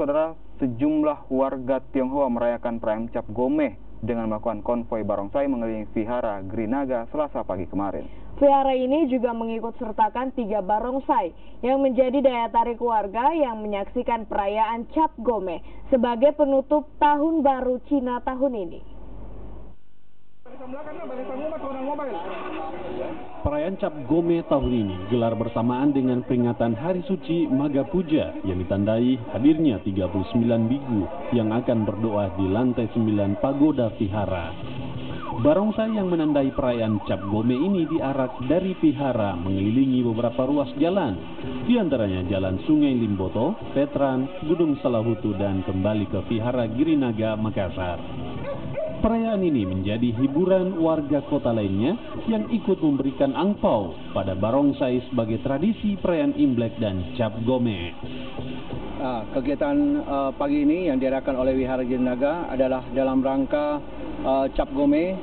saudara, sejumlah warga Tionghoa merayakan perayaan Cap Gome dengan melakukan konvoi barongsai mengelilingi Vihara Girinaga Selasa pagi kemarin. Vihara ini juga mengikut sertakan 3 barongsai yang menjadi daya tarik warga yang menyaksikan perayaan Cap Gome sebagai penutup Tahun Baru Cina tahun ini. Perayaan Cap Gome tahun ini gelar bersamaan dengan peringatan Hari Suci Maga Puja yang ditandai hadirnya 39 biku yang akan berdoa di lantai 9 pagoda Vihara. Barongsai yang menandai perayaan Cap Gome ini diarak dari Vihara mengelilingi beberapa ruas jalan, di antaranya Jalan Sungai Limboto, Petran, Gunung Salahutu dan kembali ke Vihara Girinaga, Makassar. Perayaan ini menjadi hiburan warga kota lainnya yang ikut memberikan angpau pada barongsai sebagai tradisi perayaan Imlek dan Cap Gome. Kegiatan pagi ini yang diadakan oleh Vihara Girinaga adalah dalam rangka Cap Gome,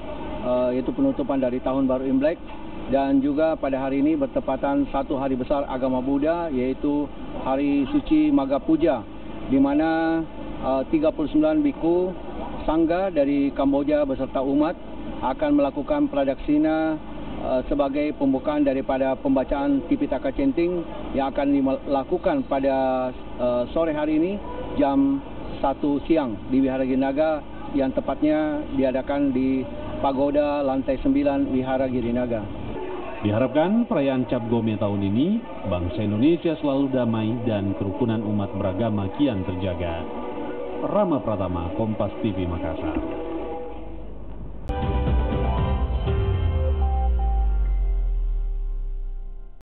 yaitu penutupan dari Tahun Baru Imlek, dan juga pada hari ini bertepatan satu hari besar agama Buddha, yaitu Hari Suci Maga Puja, di mana 39 biku Sangga dari Kamboja beserta umat akan melakukan pradaksina sebagai pembukaan daripada pembacaan Tipitaka Centing yang akan dilakukan pada sore hari ini jam 1 siang di Vihara Girinaga, yang tepatnya diadakan di Pagoda lantai 9 Vihara Girinaga. Diharapkan perayaan Cap Gome tahun ini bangsa Indonesia selalu damai dan kerukunan umat beragama kian terjaga. Rama Pratama, Kompas TV, Makassar.